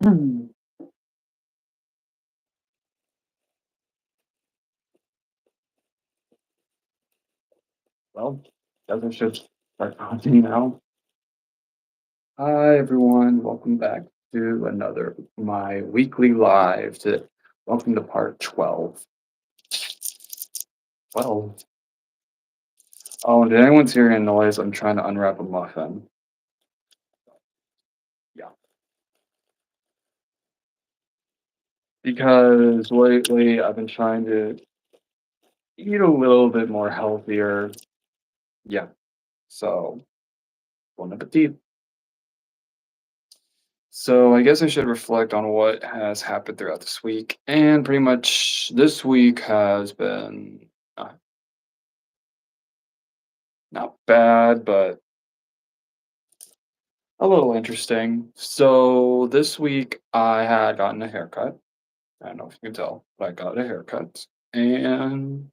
Hmm. Well, guess I should start talking now. Hi, everyone. Welcome back to another my weekly live. Welcome to part 12. Well, oh, did anyone's hearing a noise? I'm trying to unwrap a muffin. Yeah, because lately I've been trying to eat a little bit more healthier. Yeah, so bon appetit. So I guess I should reflect on what has happened throughout this week, and pretty much this week has been not bad, but a little interesting. So this week I had gotten a haircut. I don't know if you can tell, but I got a haircut, and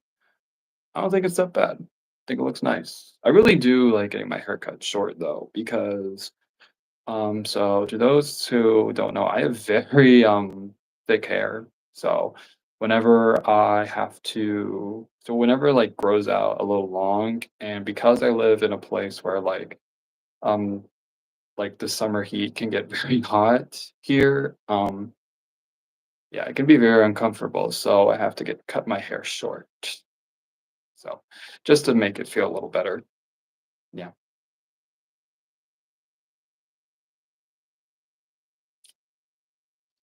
I don't think it's that bad. I think it looks nice. I really do like getting my haircut short though, because so to those who don't know, I have very thick hair. So whenever I have to so whenever it, like, grows out a little long, and because I live in a place where um the summer heat can get very hot here, yeah, it can be very uncomfortable. So I have to get cut my hair short. So just to make it feel a little better. Yeah.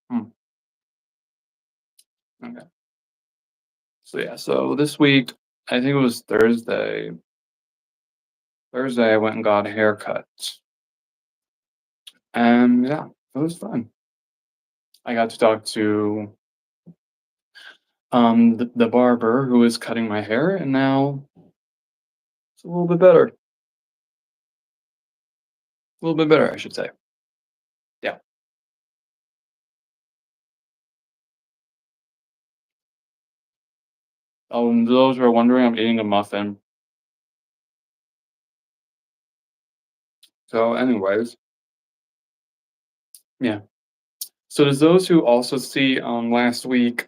Hmm. Okay. So yeah, so this week, I think it was Thursday. Thursday, I went and got a haircut, and yeah, it was fun. I got to talk to the barber who was cutting my hair, and now it's a little bit better. A little bit better, I should say. Yeah. Those who are wondering, I'm eating a muffin. So, anyways, yeah. So, there's those who also see last week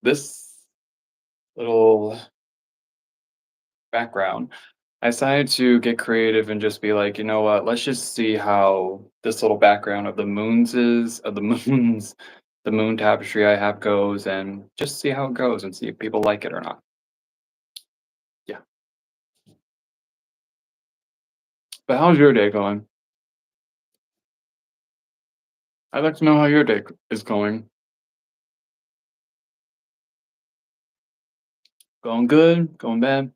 this little background. I decided to get creative and just be like, you know what? Let's just see how this little background of the moons, the moon tapestry I have goes, and just see how it goes and see if people like it or not. Yeah. But how's your day going? I'd like to know how your day is going. Going good? Going bad?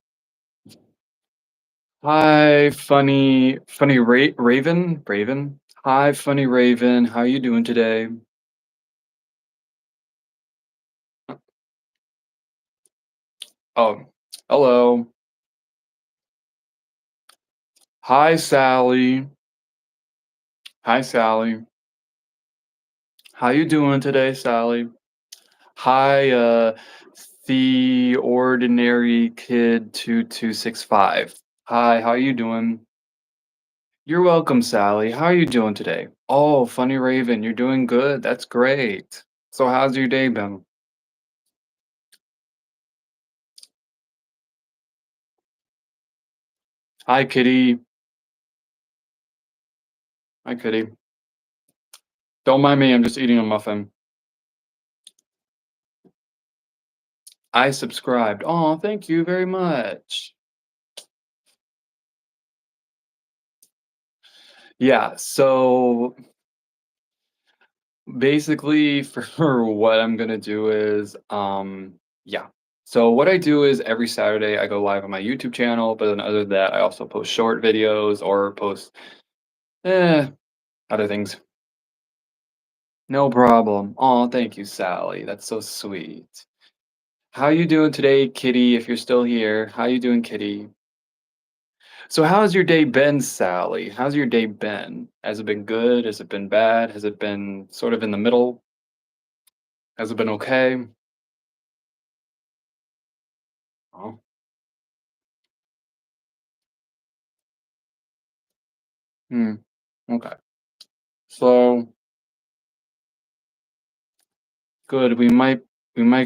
Hi, funny Raven. Hi, funny Raven. How you doing today? Oh, hello. Hi, Sally. Hi, Sally. How you doing today, Sally? Hi, the ordinary kid 2265. Hi, how you doing? You're welcome, Sally. How are you doing today? Oh, funny Raven, you're doing good. That's great. So how's your day been? Hi, Kitty. Hi, Kitty. Don't mind me, I'm just eating a muffin. I subscribed. Oh, thank you very much. Yeah, so basically for what I'm gonna do is, yeah. So what I do is every Saturday I go live on my YouTube channel, but then other than that, I also post short videos or post eh, other things. No problem. Oh, thank you, Sally. That's so sweet. How you doing today, Kitty? If you're still here, how you doing, Kitty? So how's your day been, Sally? How's your day been? Has it been good? Has it been bad? Has it been sort of in the middle? Has it been okay? Oh, hmm. Okay. So Good. We might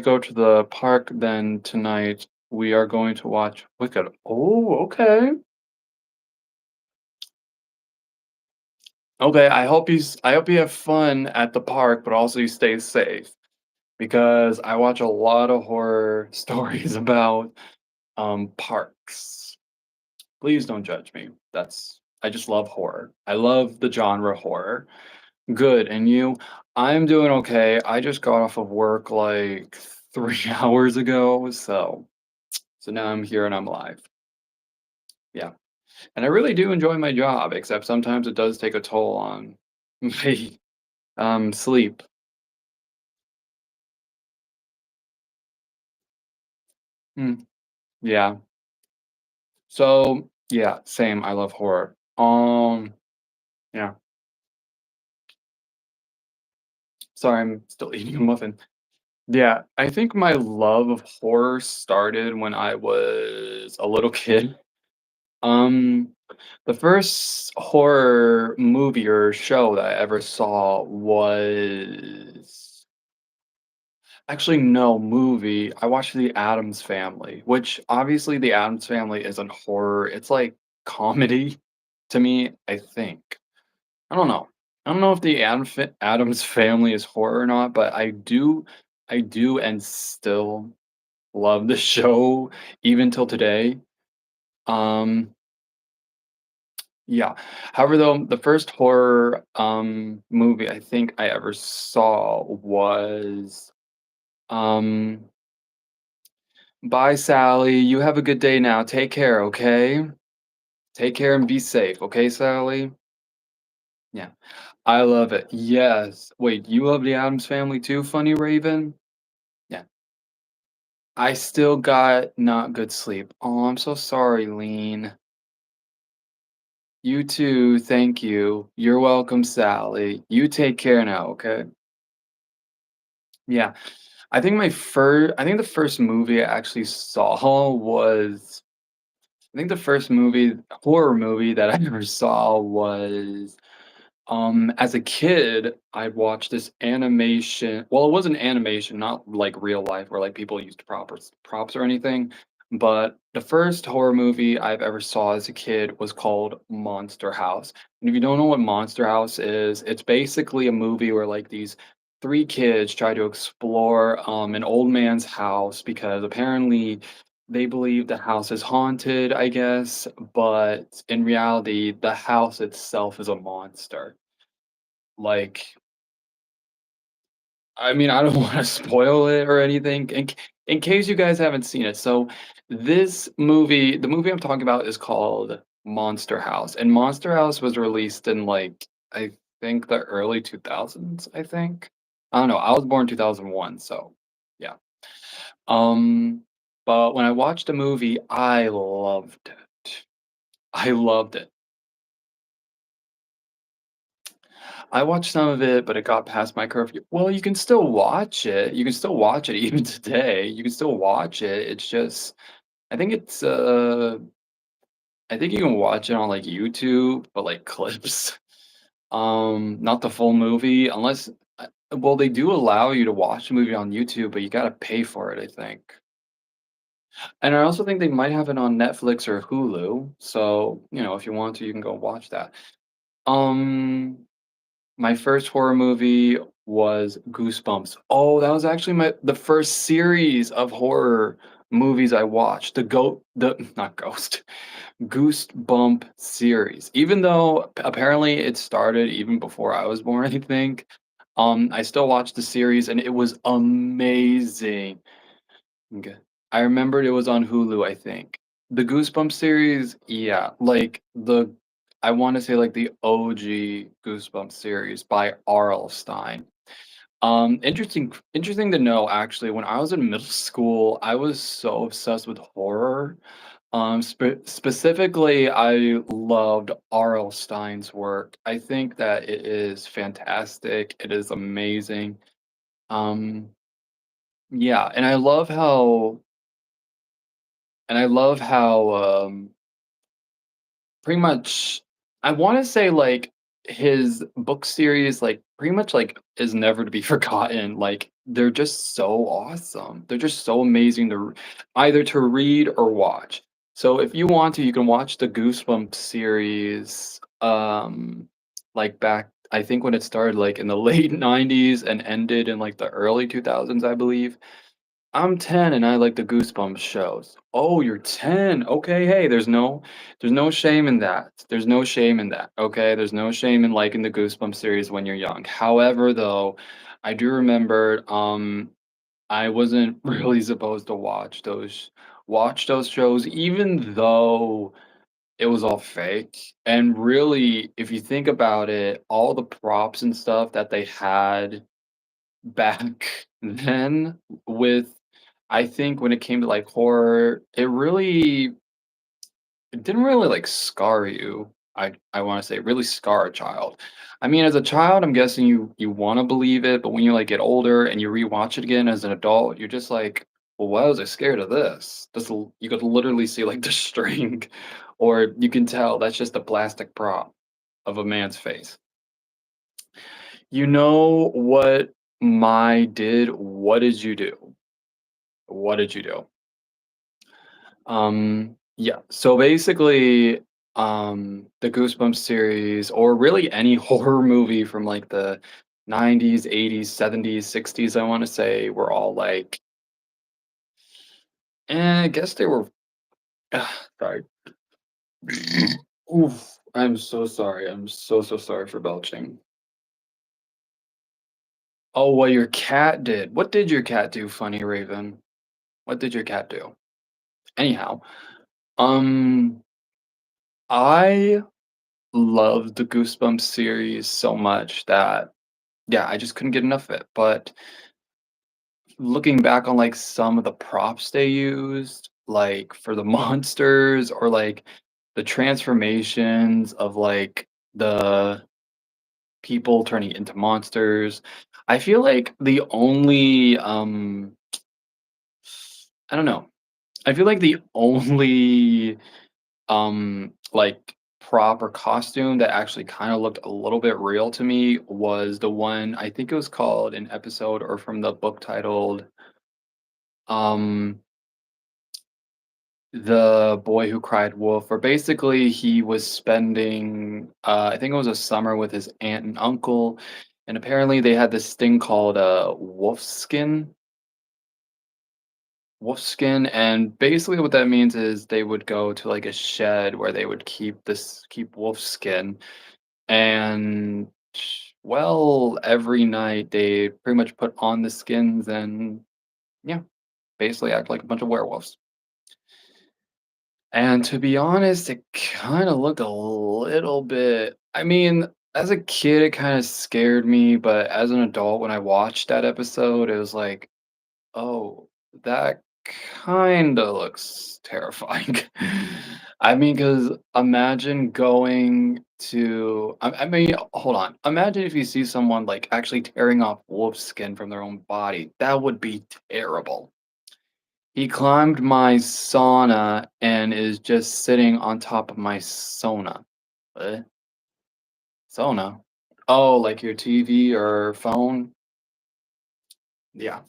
go to the park then tonight. We are going to watch Wicked. Oh, okay. Okay, I hope you have fun at the park, but also you stay safe because I watch a lot of horror stories about parks. Please don't judge me. I just love horror. I love the genre horror. Good. And you? I'm doing okay. I just got off of work like 3 hours ago, so now I'm here and I'm alive. Yeah. And I really do enjoy my job, except sometimes it does take a toll on my sleep. Mm, yeah. So yeah, same. I love horror. Yeah. Sorry, I'm still eating a muffin. Yeah, I think my love of horror started when I was a little kid. Um, the first horror movie or show that I ever saw was actually no movie. I watched The Addams Family, which obviously The Addams Family isn't horror. It's like comedy to me, I think. I don't know. I don't know if the Addams Family is horror or not, but I do and still love the show even till today. Um, yeah. However, though, the first horror, movie I think I ever saw was, um, "Bye, Sally. You have a good day now. Take care, okay? Take care and be safe, okay, Sally?" Yeah. I love it. Yes. Wait, you love The Addams Family too, Funny Raven? Yeah. I still got not good sleep. Oh, I'm so sorry, Lean. You too, thank you. You're welcome, Sally. You take care now, okay? Yeah. I think the first movie I actually saw was I think the first movie horror movie that I ever saw was as a kid, I'd watch this animation. Well, it wasn't animation, not like real life where like people used props or anything. But the first horror movie I've ever saw as a kid was called Monster House. And if you don't know what Monster House is, it's basically a movie where like these three kids try to explore an old man's house because apparently they believe the house is haunted, I guess, but in reality, the house itself is a monster. Like, I mean, I don't wanna spoil it or anything in case you guys haven't seen it. So, the movie I'm talking about is called Monster House, and Monster House was released in, like, I think the early 2000s, I think? I don't know, I was born 2001, so yeah. Um, but when I watched the movie, I loved it. I loved it. I watched some of it, but it got past my curfew. Well, you can still watch it. You can still watch it even today. You can still watch it. It's just I think it's I think you can watch it on like YouTube, but like clips. Not the full movie unless well, they do allow you to watch the movie on YouTube, but you gotta pay for it, I think. And I also think they might have it on Netflix or Hulu. So, if you want to, you can go watch that. Um My first horror movie was Goosebumps. Oh, that was actually the first series of horror movies I watched. The not Ghost, Goosebump series. Even though apparently it started even before I was born, I think. I still watched the series and it was amazing. Okay. I remembered it was on Hulu, I think. The Goosebumps series, yeah, like I want to say like the OG Goosebumps series by R.L. Stein. Interesting to know actually, when I was in middle school, I was so obsessed with horror. Specifically, I loved R.L. Stein's work. I think that it is fantastic. It is amazing. Um, yeah, and I love how pretty much I wanna say, like, his book series, like, pretty much, like, is never to be forgotten, like, they're just so awesome. They're just so amazing to r either to read or watch. So if you want to, you can watch the Goosebumps series, like, back I think when it started, like, in the late '90s and ended in, like, the early 2000s, I believe. I'm 10 and I like the Goosebumps shows. Oh, you're 10. Okay, hey, there's no shame in that. There's no shame in that. Okay? There's no shame in liking the Goosebumps series when you're young. However, though, I do remember I wasn't really supposed to watch those shows even though it was all fake. And really, if you think about it, all the props and stuff that they had back then with I think when it came to, like, horror, it didn't really, like, scar you. I wanna say really scar a child. I mean, as a child, I'm guessing you wanna believe it, but when you, like, get older and you rewatch it again as an adult, you're just like, "Well, why was I scared of this?" This l You could literally see, like, the string, or you can tell that's just a plastic prop of a man's face. You know what my did? What did you do? What did you do? Yeah. So basically, the Goosebumps series, or really any horror movie from like the 90s, 80s, 70s, 60s, I want to say, were all like, I guess they were, sorry. Oof. I'm so sorry. I'm so, so sorry for belching. Oh, what your cat did. What did your cat do, Funny Raven? What did your cat do? Anyhow, um, I love the Goosebumps series so much that, yeah, I just couldn't get enough of it, but looking back on, like, some of the props they used, like, for the monsters or, like, the transformations of, like, the people turning into monsters, I feel like the only, I don't know, I feel like the only like, prop or costume that actually kinda looked a little bit real to me was the one I think it was called an episode or from the book titled, um, The Boy Who Cried Wolf, where basically he was spending, I think it was a summer with his aunt and uncle, and apparently they had this thing called, wolf skin, and basically what that means is they would go to, like, a shed where they would keep wolf skin. And, well, every night they pretty much put on the skins and, yeah, basically act like a bunch of werewolves. And to be honest, it kinda looked a little bit I mean, as a kid, it kinda scared me, but as an adult, when I watched that episode, it was like, "Oh, that kinda looks terrifying." I mean, because imagine going to I mean, hold on. Imagine if you see someone, like, actually tearing off wolf skin from their own body. That would be terrible. He climbed my sauna and is just sitting on top of my Sona. What? Sona? Oh, like your TV or phone? Yeah.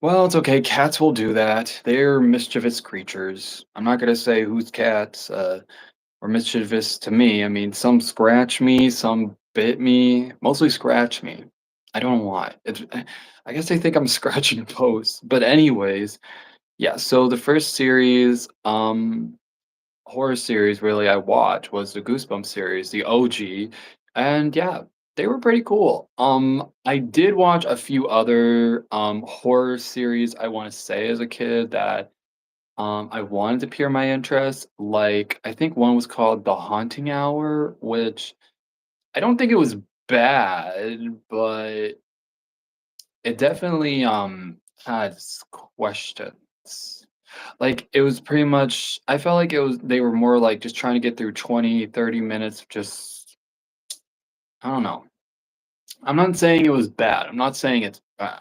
Well, it's okay. Cats will do that. They're mischievous creatures. I'm not gonna say whose cats were mischievous to me. I mean, some scratch me, some bit me, mostly scratch me. I don't know why. I guess they think I'm scratching posts. But anyways, yeah. So the first series, horror series really I watched was the Goosebumps series, the OG, and yeah, they were pretty cool. I did watch a few other horror series I want to say as a kid that I wanted to peer my interest. Like I think one was called The Haunting Hour, which I don't think it was bad, but it definitely has questions. Like, it was pretty much I felt like it was they were more like just trying to get through 20, 30 minutes of just I don't know. I'm not saying it was bad, I'm not saying it's bad,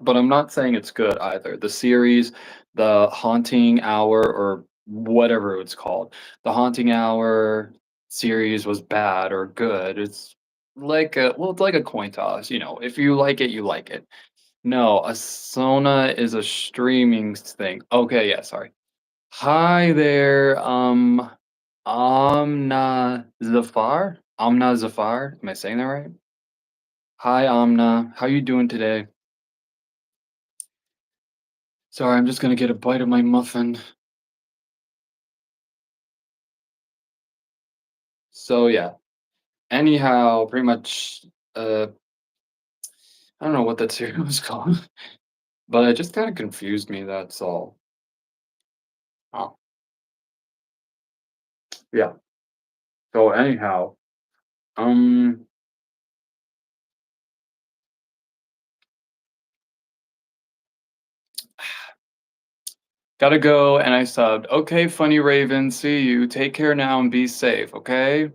but I'm not saying it's good either. The series, The Haunting Hour, or whatever it's called, The Haunting Hour, series was bad or good. It's like a well, it's like a coin toss, you know, if you like it, you like it. No, a Sona is a streaming thing. Okay, yeah, sorry. Hi there, Amna Zafar. Am I saying that right? Hi, Amna. How you doing today? Sorry, I'm just gonna get a bite of my muffin. So yeah. Anyhow, pretty much, I don't know what that cereal was called, but it just kind of confused me. That's all. Oh, yeah. So anyhow, um, gotta go, and I subbed. Okay, funny Raven, see you. Take care now and be safe. Okay.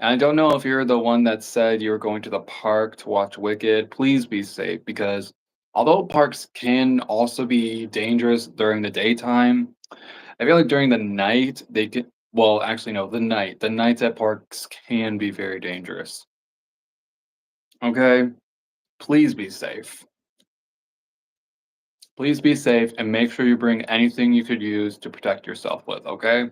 And I don't know if you're the one that said you were going to the park to watch Wicked. Please be safe because although parks can also be dangerous during the daytime, I feel like during the night they can. Well, actually, no, the nights at parks can be very dangerous. Okay, please be safe. Please be safe and make sure you bring anything you could use to protect yourself with. Okay,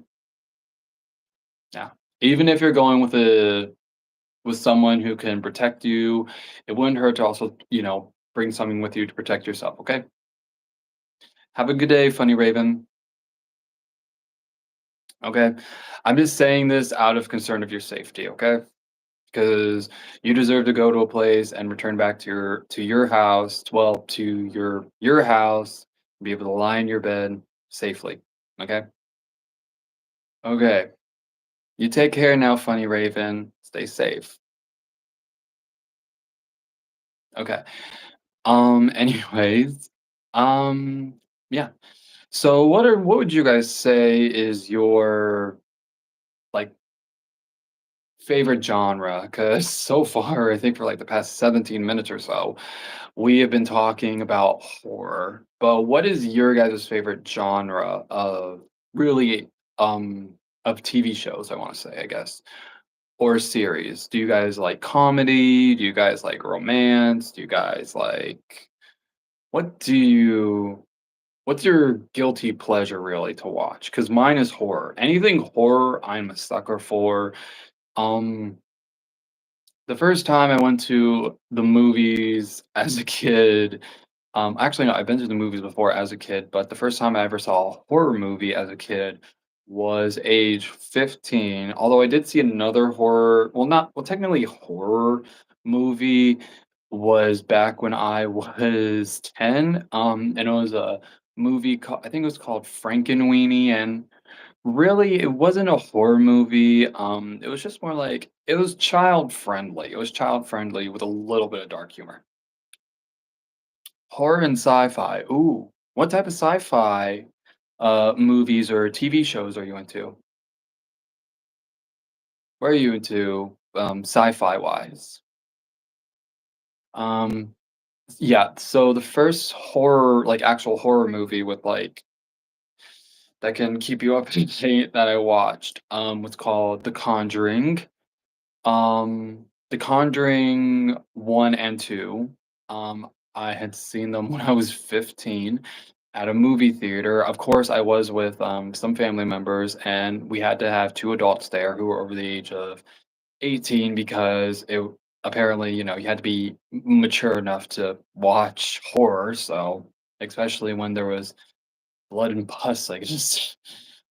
yeah. Even if you're going with someone who can protect you, it wouldn't hurt to also, bring something with you to protect yourself. Okay. Have a good day, funny Raven. Okay. I'm just saying this out of concern of your safety. Okay. Because you deserve to go to a place and return back to your house, well, to your house, be able to lie in your bed safely. Okay? Okay. You take care now, funny Raven. Stay safe. Okay. Anyways, um, yeah. So what would you guys say is your like favorite genre? Because so far, I think for like the past 17 minutes or so, we have been talking about horror, but what is your guys' favorite genre of really of TV shows, I want to say, I guess, or series? Do you guys like comedy? Do you guys like romance? Do you guys like what do you what's your guilty pleasure really to watch? Cuz mine is horror. Anything horror, I'm a sucker for. Um the first time I went to the movies as a kid, actually, no, I've been to the movies before as a kid, but the first time I ever saw a horror movie as a kid was age 15. Although I did see another horror, well, not, well, technically horror movie was back when I was 10. And it was a movie called, I think it was called Frankenweenie. And really, it wasn't a horror movie. It was just more like, it was child friendly. It was child friendly with a little bit of dark humor. Horror and sci-fi. Ooh, what type of sci-fi, movies or TV shows are you into? What are you into, sci-fi wise? Um, yeah, so the first horror, like actual horror movie with like that can keep you up at night that I watched, was called The Conjuring. The Conjuring 1 and 2, I had seen them when I was 15 at a movie theater. Of course, I was with, some family members, and we had to have 2 adults there who were over the age of 18 because apparently, you had to be mature enough to watch horror, so especially when there was blood and pus, like, just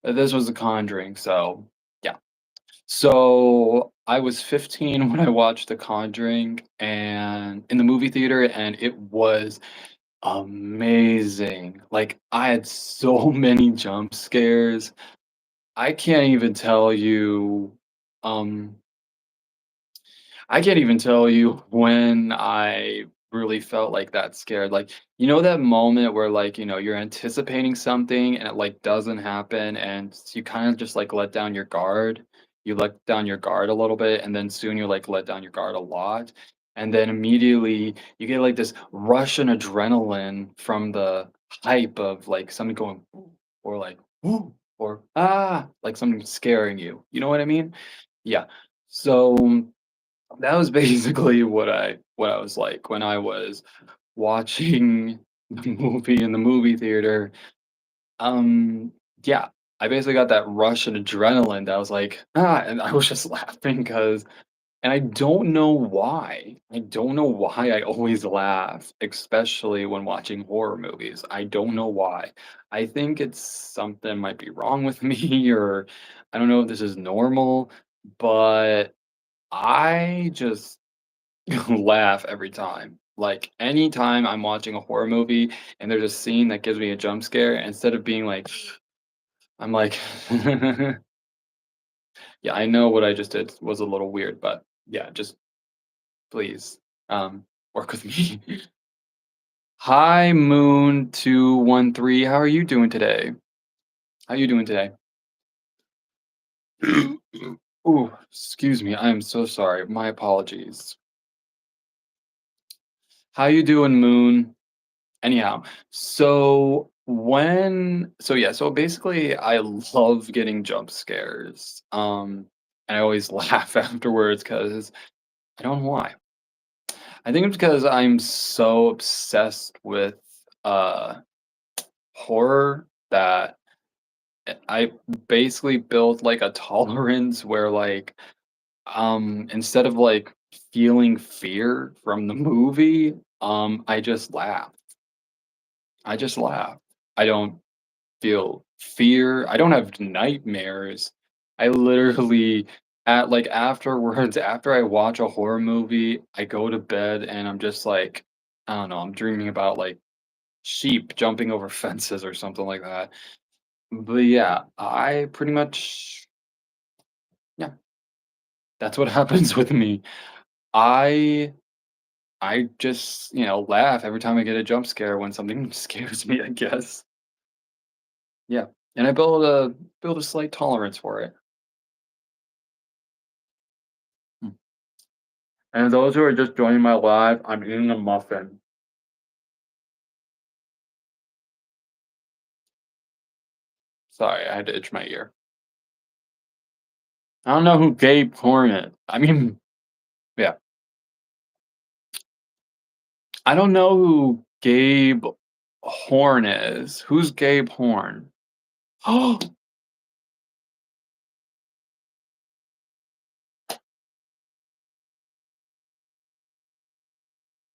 this was The Conjuring, so, yeah. So, I was 15 when I watched The Conjuring and in the movie theater, and it was amazing. Like, I had so many jump scares. I can't even tell you, um I can't even tell you when I really felt like that scared. Like, that moment where like, you're anticipating something and it like doesn't happen and you kind of just like let down your guard. You let down your guard a little bit and then soon you like let down your guard a lot. And then immediately you get like this rush and adrenaline from the hype of like something going "Ooh," or like "Ooh." or like something scaring you. You know what I mean? Yeah. So that was basically what I was like when I was watching the movie in the movie theater. Um, yeah, I basically got that rush of adrenaline that I was like, and I was just laughing because, and I don't know why. I don't know why I always laugh, especially when watching horror movies. I don't know why. I think it's something might be wrong with me, or I don't know if this is normal, but I just laugh every time. Like anytime I'm watching a horror movie and there's a scene that gives me a jump scare, instead of being like, I'm like, yeah, I know what I just did was a little weird, but yeah, just please work with me. Hi, Moon213. How are you doing today? How you doing today? Ooh, excuse me. I am so sorry. My apologies. How you doing, Moon? Anyhow, so basically I love getting jump scares. And I always laugh afterwards because I don't know why. I think it's because I'm so obsessed with uh horror that I basically built like a tolerance where like instead of like feeling fear from the movie, I just laugh. I just laugh. I don't feel fear. I don't have nightmares. I literally at like afterwards, after I watch a horror movie, I go to bed and I'm just like, I don't know, I'm dreaming about like sheep jumping over fences or something like that. But yeah, I pretty much yeah, that's what happens with me. I I just, laugh every time I get a jump scare when something scares me, I guess. Yeah. And I build a slight tolerance for it. Hmm. And those who are just joining my live, I'm eating a muffin. Sorry, I had to itch my ear. I don't know who Gabe Horn is. I mean, yeah. I don't know who Gabe Horn is. Who's Gabe Horn? Oh,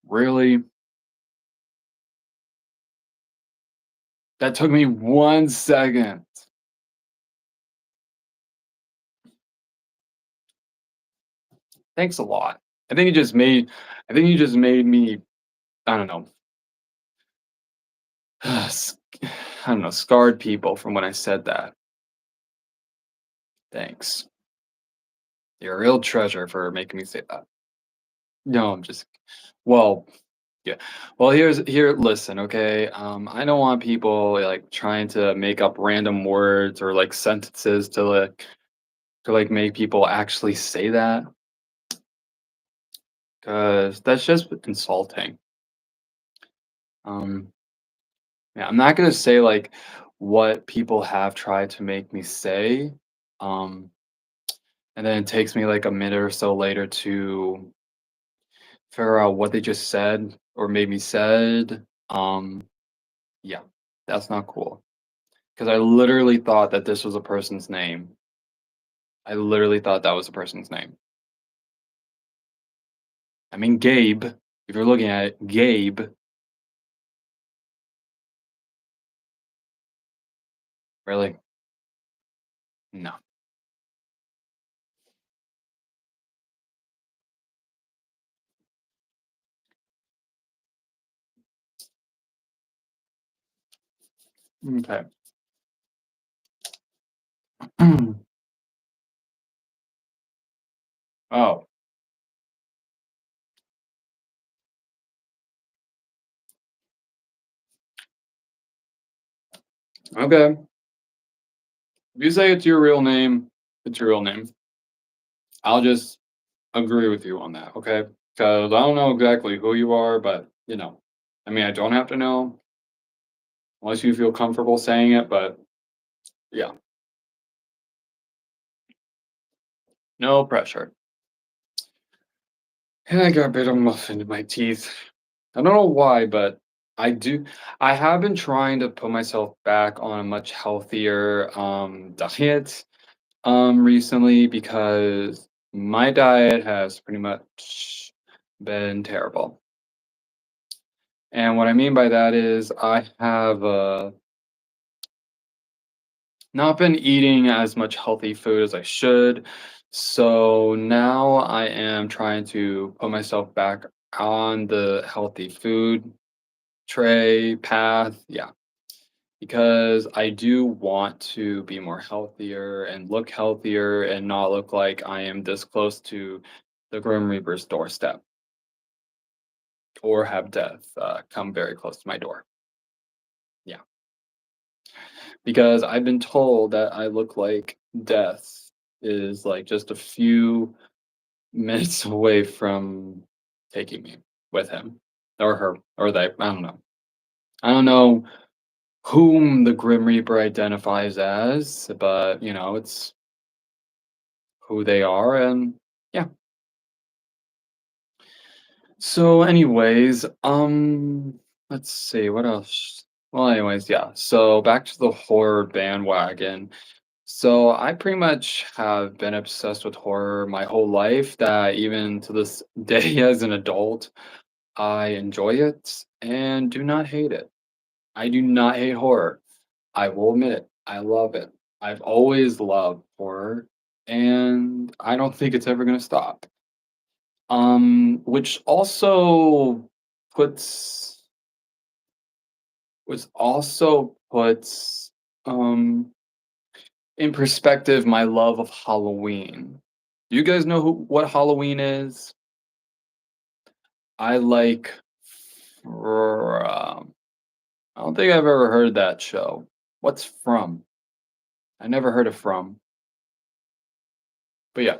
really? That took me 1 second. Thanks a lot. I think you just made me, I don't know, I don't know, scarred people from when I said that. Thanks. You're a real treasure for making me say that. No, I'm just well, yeah. Well, listen, okay? I don't want people like trying to make up random words or like sentences to make people actually say that because that's just insulting. Um, yeah, I'm not gonna say like what people have tried to make me say. Um, and then it takes me like a minute or so later to figure out what they just said or made me said. Yeah, that's not cool. Because I literally thought that this was a person's name. I literally thought that was a person's name. I mean, Gabe, if you're looking at it, Gabe, really? No. Okay. Oh, okay. If you say it's your real name, it's your real name. I'll just agree with you on that, okay? Because I don't know exactly who you are, but, I mean, I don't have to know unless you feel comfortable saying it, but yeah. No pressure. And I got a bit of muffin in my teeth. I don't know why, but I do I have been trying to put myself back on a much healthier, diet, recently because my diet has pretty much been terrible. And what I mean by that is I have, not been eating as much healthy food as I should. So now I am trying to put myself back on the healthy food tray path. Yeah, because I do want to be more healthier and look healthier and not look like I am this close to the Grim Reaper's doorstep or have death come very close to my door. Yeah, because I've been told that I look like death is like just a few minutes away from taking me with him or her or they. I don't know. I don't know whom the Grim Reaper identifies as, but it's who they are, and yeah. So, anyways, let's see what else. Well, anyways, yeah. So back to the horror bandwagon. So I pretty much have been obsessed with horror my whole life. That even to this day, as an adult, I enjoy it and do not hate it. I do not hate horror. I will admit it. I love it. I've always loved horror, and I don't think it's ever gonna stop. Which also puts which also puts in perspective my love of Halloween. Do you guys know what Halloween is? I like From. I don't think I've ever heard that show. What's From? I never heard of From. But yeah.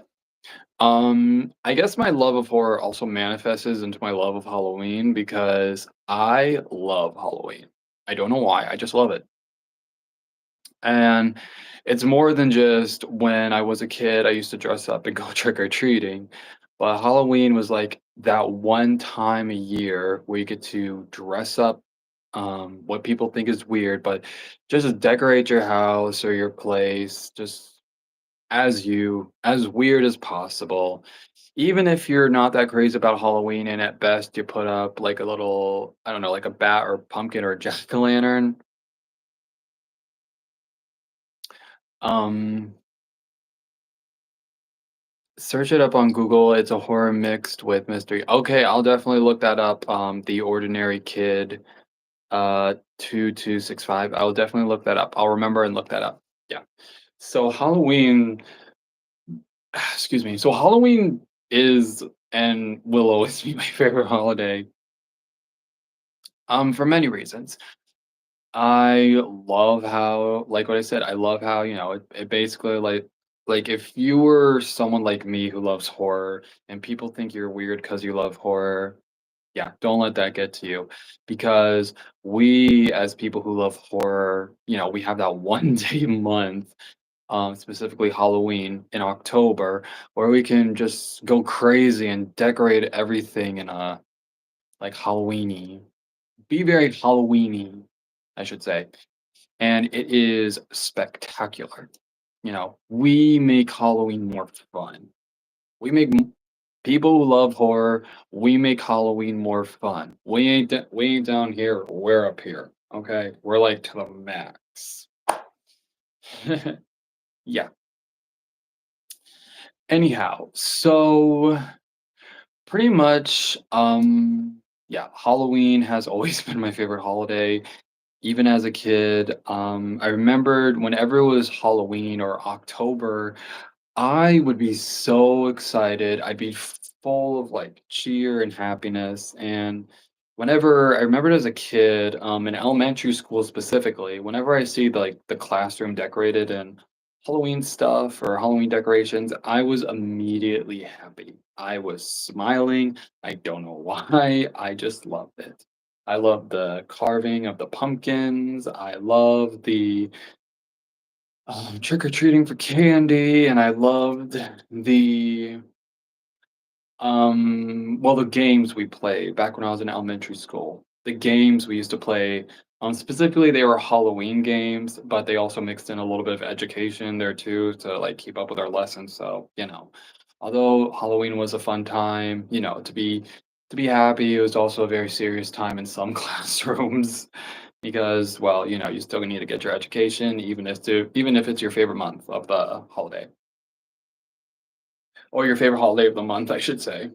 I guess my love of horror also manifests into my love of Halloween because I love Halloween. I don't know why, I just love it. And it's more than just when I was a kid, I used to dress up and go trick or treating. But Halloween was like that one time a year where you get to dress up, what people think is weird, but just decorate your house or your place just as weird as possible. Even if you're not that crazy about Halloween and at best you put up like a little, I don't know, like a bat or pumpkin or a jack-o'-lantern. Um, Search it up on Google. It's a horror mixed with mystery. Okay, I'll definitely look that up. The Ordinary Kid, 2265. I'll definitely look that up. I'll remember and look that up. Yeah. So Halloween, excuse me. So Halloween is and will always be my favorite holiday. For many reasons. I love how, like what I said, I love how, it basically like if you were someone like me who loves horror and people think you're weird because you love horror, yeah, don't let that get to you. Because we as people who love horror, we have that one day a month, specifically Halloween in October, where we can just go crazy and decorate everything in a like Halloweeny. Be very Halloweeny, I should say, and it is spectacular. We make Halloween more fun. We make people who love horror. We make Halloween more fun. We ain't down here. We're up here. Okay, we're like to the max. Yeah. Anyhow, so pretty much, yeah, Halloween has always been my favorite holiday. Even as a kid, I remembered whenever it was Halloween or October, I would be so excited. I'd be full of like cheer and happiness. And whenever I remembered as a kid, in elementary school specifically, whenever I see like the classroom decorated in Halloween stuff or Halloween decorations, I was immediately happy. I was smiling. I don't know why. I just loved it. I love the carving of the pumpkins. I love trick or treating for candy, and I loved the well, the games we played back when I was in elementary school. The games we used to play, specifically, they were Halloween games, but they also mixed in a little bit of education there too to like keep up with our lessons. So, although Halloween was a fun time, to be happy, it was also a very serious time in some classrooms because, well, you still need to get your education, even if it's your favorite month of the holiday. Or your favorite holiday of the month, I should say.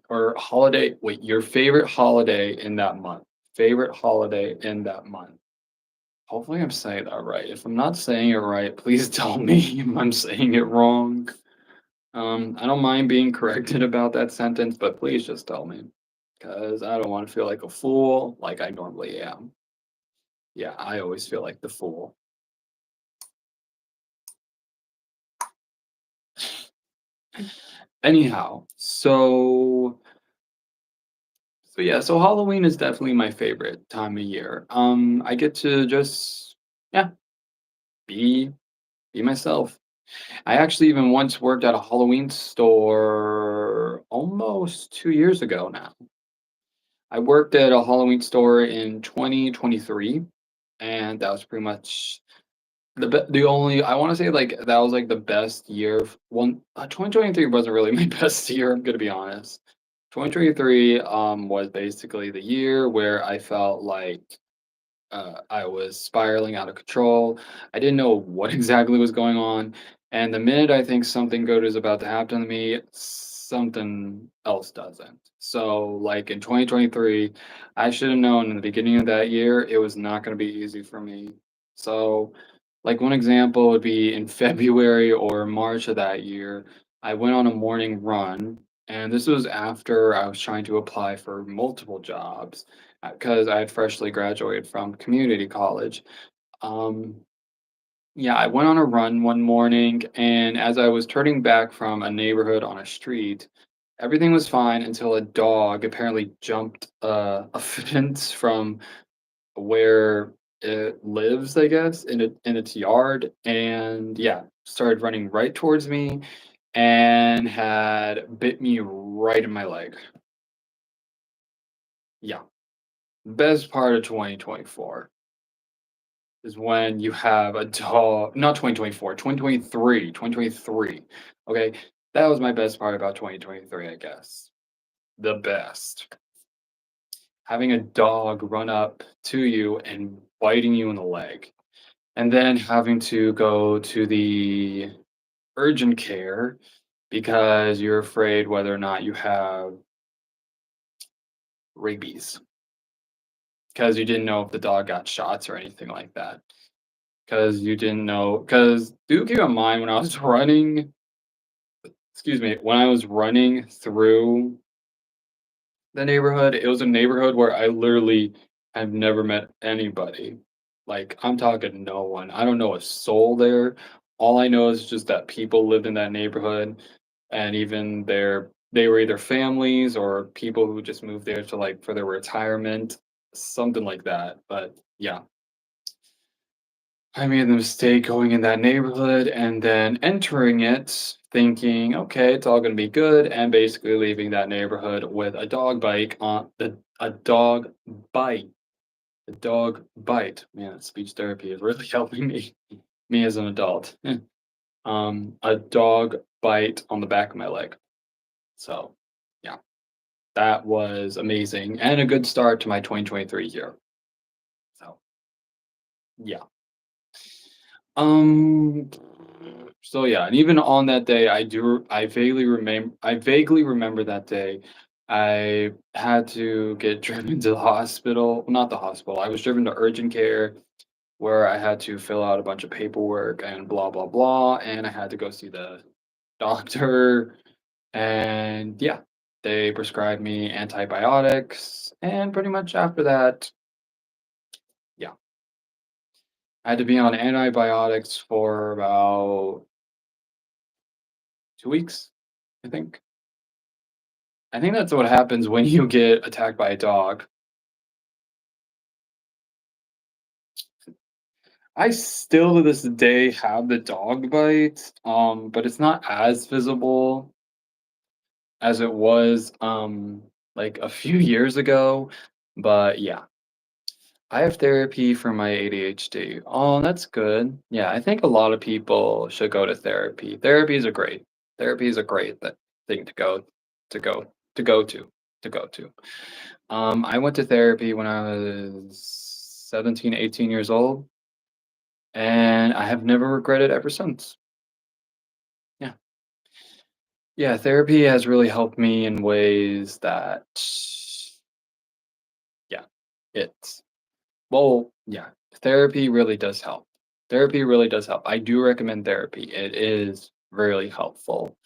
Your favorite holiday in that month. Favorite holiday in that month. Hopefully, I'm saying that right. If I'm not saying it right, please tell me if I'm saying it wrong. I don't mind being corrected about that sentence, but please just tell me, because I don't want to feel like a fool like I normally am. Yeah, I always feel like the fool. Anyhow, so yeah, so Halloween is definitely my favorite time of year. I get to just, yeah, be be myself. I actually even once worked at a Halloween store almost 2 years ago now. I worked at a Halloween store in 2023, and that was pretty much the only I want to say like that was like the best year. 2023 wasn't really my best year. I'm gonna be honest. 2023 was basically the year where I felt like I was spiraling out of control. I didn't know what exactly was going on. And the minute I think something good is about to happen to me, something else doesn't. So, like in 2023, I should have known in the beginning of that year it was not going to be easy for me. So, like one example would be in February or March of that year, I went on a morning run. And this was after I was trying to apply for multiple jobs because I had freshly graduated from community college. Um, yeah, I went on a run one morning, and as I was turning back from a neighborhood on a street, everything was fine until a dog apparently jumped a fence from where it lives, I guess, in its yard, and yeah, started running right towards me and had bit me right in my leg. Yeah, best part of 2024. Is when you have a dog not 2024, 2023, 2023. Okay, that was my best part about 2023, I guess. The best. Having a dog run up to you and biting you in the leg, and then having to go to the urgent care because you're afraid whether or not you have rabies, because you didn't know if the dog got shots or anything like that. Because you didn't know. Because do keep in mind when I was running excuse me, when I was running through the neighborhood, it was a neighborhood where I literally have never met anybody. Like, I'm talking no one. I don't know a soul there. All I know is just that people lived in that neighborhood, and even they were either families or people who just moved there to like for their retirement, something like that. But yeah, I made the mistake going in that neighborhood and then entering it thinking, okay, it's all going to be good, and basically leaving that neighborhood with a dog bite. A dog bite. Man, speech therapy is really helping me as an adult. A dog bite on the back of my leg. So, yeah, that was amazing and a good start to my 2023 year. So, yeah. Um, so yeah, and even on that day, I vaguely remember that day. I had to get driven to the hospital. Well, not the hospital. I was driven to urgent care where I had to fill out a bunch of paperwork and blah blah blah, and I had to go see the doctor. And yeah, they prescribed me antibiotics, and pretty much after that, yeah, I had to be on antibiotics for about 2 weeks, I think. I think that's what happens when you get attacked by a dog. I still to this day have the dog bite, but it's not as visible as it was, like, a few years ago, but yeah. I have therapy for my ADHD. Oh, that's good. Yeah, I think a lot of people should go to therapy. Therapy is a great thing to go to go to go to. I went to therapy when I was 17, 18 years old, and I have never regretted ever since. Yeah. Yeah, therapy has really helped me in ways that, yeah, it's well, yeah, therapy really does help. Therapy really does help. I do recommend therapy. It is really helpful.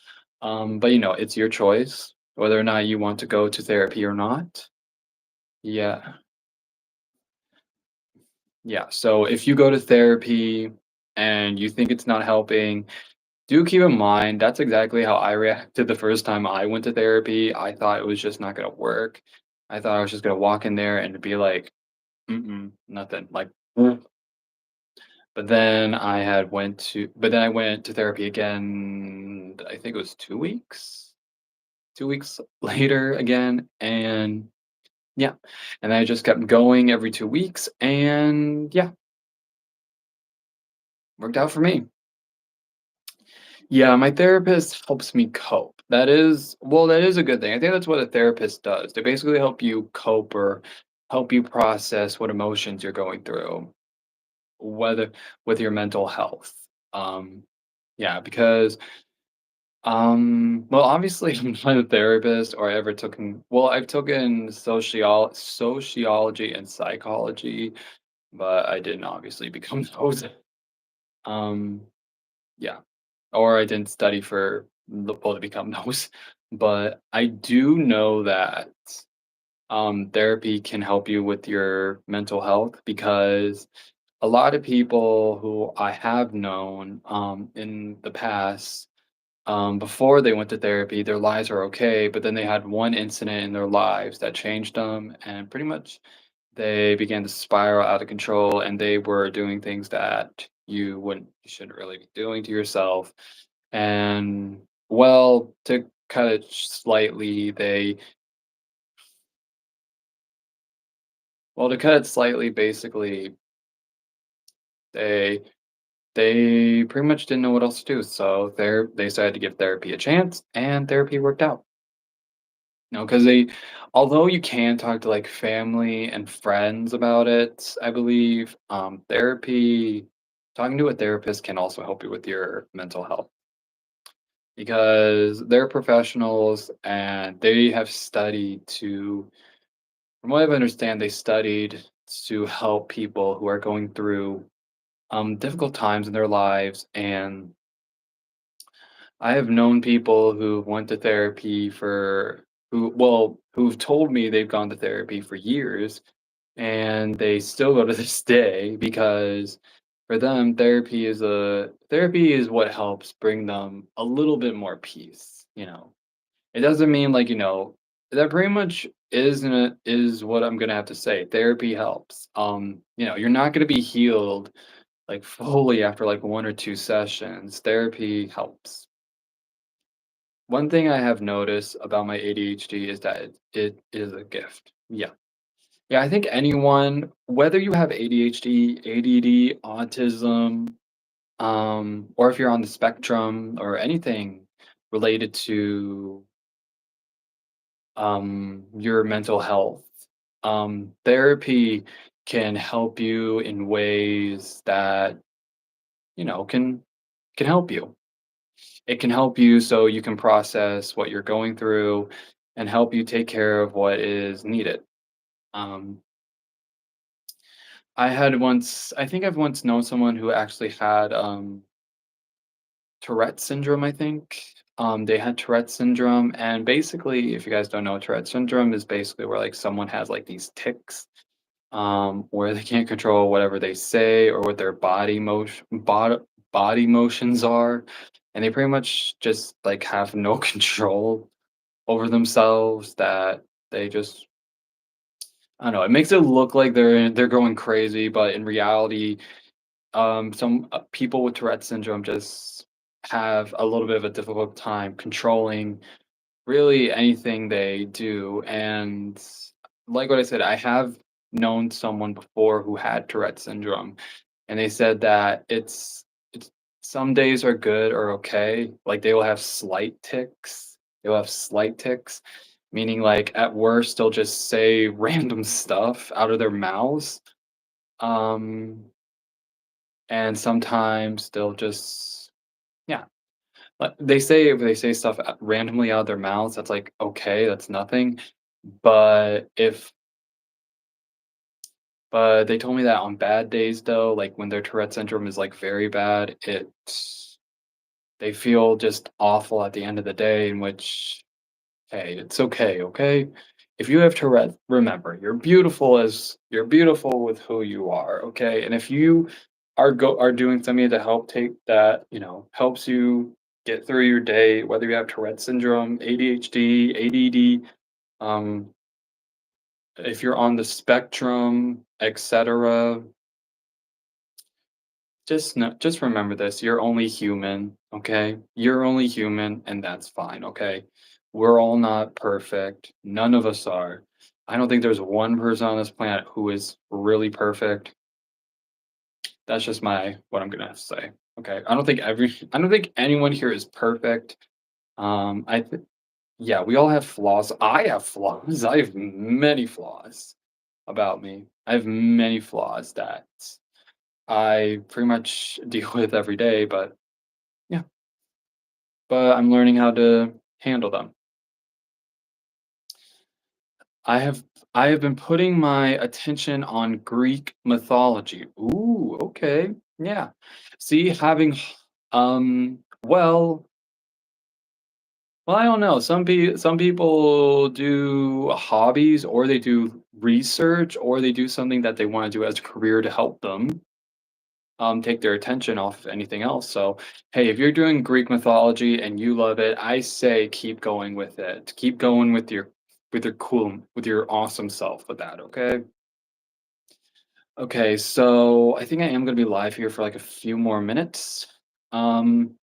But it's your choice whether or not you want to go to therapy or not. Yeah. Yeah. So if you go to therapy and you think it's not helping, do keep in mind that's exactly how I reacted the first time I went to therapy. I thought it was just not going to work. I thought I was just going to walk in there and be like, mm-mm, nothing. Like, but then I went to therapy again, I think it was 2 weeks? 2 weeks later again, and yeah, and I just kept going every 2 weeks, and yeah, worked out for me. Yeah, my therapist helps me cope. That is a good thing. I think that's what a therapist does. They basically help you cope or help you process what emotions you're going through, whether with your mental health. Um, yeah, because well, obviously, I'm not a therapist or I ever I've taken sociology and psychology, but I didn't obviously become those. Um, yeah, or I didn't study to become those. But I do know that therapy can help you with your mental health because a lot of people who I have known in the past before they went to therapy, their lives are okay, but then they had one incident in their lives that changed them, and pretty much they began to spiral out of control, and they were doing things that you shouldn't really be doing to yourself. And well, to cut it slightly, to cut it slightly, basically, they they pretty much didn't know what else to do, so they decided to give therapy a chance, and therapy worked out. No, because although you can talk to, like, family and friends about it, I believe, talking to a therapist can also help you with your mental health because they're professionals and they have studied to from what I understand, they studied to help people who are going through, difficult times in their lives, and I have known people who went to therapy who've told me they've gone to therapy for years and they still go to this day because for them therapy is what helps bring them a little bit more peace. It doesn't mean like, that pretty much is what I'm gonna have to say. Therapy helps. You're not gonna be healed like fully after like one or two sessions. Therapy helps. One thing I have noticed about my ADHD is that it is a gift. Yeah. Yeah, I think anyone, whether you have ADHD, ADD, autism, or if you're on the spectrum or anything related to your mental health, therapy can help you in ways that, you know, can can help you. It can help you so you can process what you're going through and help you take care of what is needed. Um, I think I've once known someone who actually had Tourette syndrome, I think. They had Tourette syndrome, and basically, if you guys don't know, Tourette syndrome is basically where like someone has like these tics, where they can't control whatever they say or what their body motions are, and they pretty much just like have no control over themselves. That they just I don't know. It makes it look like they're going crazy, but in reality, some people with Tourette syndrome just have a little bit of a difficult time controlling really anything they do. And like what I said, I have known someone before who had Tourette syndrome, and they said that it's some days are good or okay. Like they will have slight ticks. They'll have slight ticks, meaning like at worst they'll just say random stuff out of their mouths. Um, and sometimes they'll just yeah. They say if they say stuff randomly out of their mouths, that's like okay, that's nothing. But if but they told me that on bad days though, like when their Tourette syndrome is like very bad, they feel just awful at the end of the day, in which hey, it's okay, okay? If you have Tourette, remember, you're beautiful with who you are, okay? And if you are doing something to help take that, helps you get through your day, whether you have Tourette syndrome, ADHD, ADD, um, if you're on the spectrum, etc., just remember this, you're only human, okay? You're only human, and that's fine, okay? We're all not perfect. None of us are. I don't think there's one person on this planet who is really perfect. That's just my what I'm gonna say. Okay. I don't think anyone here is perfect. I th Yeah, we all have flaws. I have flaws. I have many flaws about me. I have many flaws that I pretty much deal with every day, but yeah, but I'm learning how to handle them. I have I have been putting my attention on Greek mythology. Ooh, okay. Yeah. See, well, I don't know. Some people do hobbies or they do research or they do something that they want to do as a career to help them take their attention off of anything else. So, hey, if you're doing Greek mythology and you love it, I say keep going with it. Keep going with your awesome self with that, okay? Okay, so I think I am gonna be live here for like a few more minutes. Um,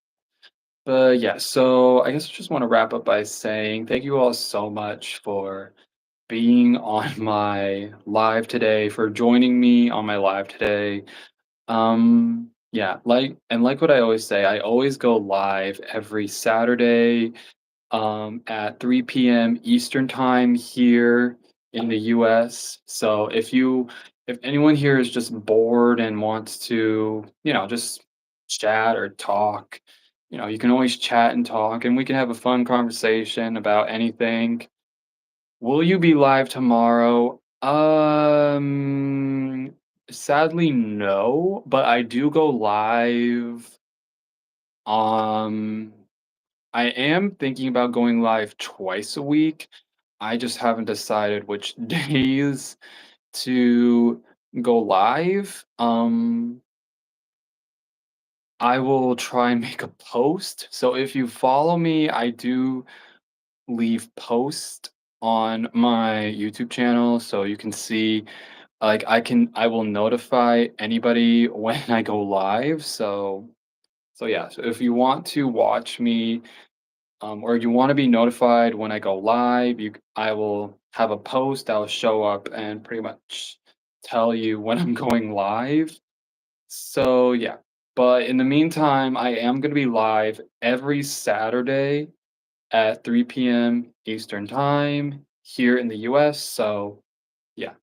but yeah, so I guess I just want to wrap up by saying thank you all so much for being on my live today, for joining me on my live today. Yeah, like what I always say, I always go live every Saturday at 3 p.m. Eastern time here in the US. So if anyone here is just bored and wants to, just chat or talk, you can always chat and talk and we can have a fun conversation about anything. Will you be live tomorrow? Sadly no, but I do go live. Um I am thinking about going live twice a week. I just haven't decided which days to go live. I will try and make a post. So if you follow me, I do leave post on my YouTube channel so you can see like I will notify anybody when I go live. So yeah, so if you want to watch me or you want to be notified when I go live, I will have a post that'll show up and pretty much tell you when I'm going live. So yeah, but in the meantime, I am going to be live every Saturday at 3 p.m. Eastern time here in the US. So yeah,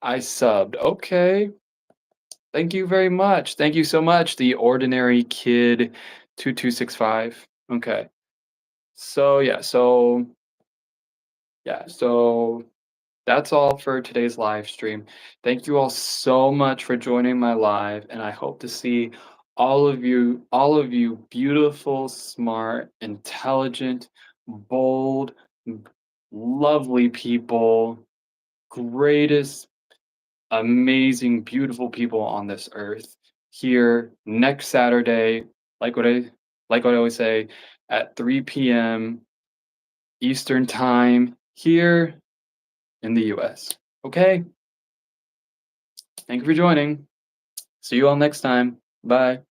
I subbed. Okay, thank you very much. Thank you so much, the ordinary kid 2265. Okay. So that's all for today's live stream. Thank you all so much for joining my live, and I hope to see all of you beautiful, smart, intelligent, bold, m- lovely people, greatest, amazing, beautiful people on this earth here next Saturday, like what I like what I always say, at 3 p.m. Eastern time here in the US. Okay? Thank you for joining. See you all next time. Bye.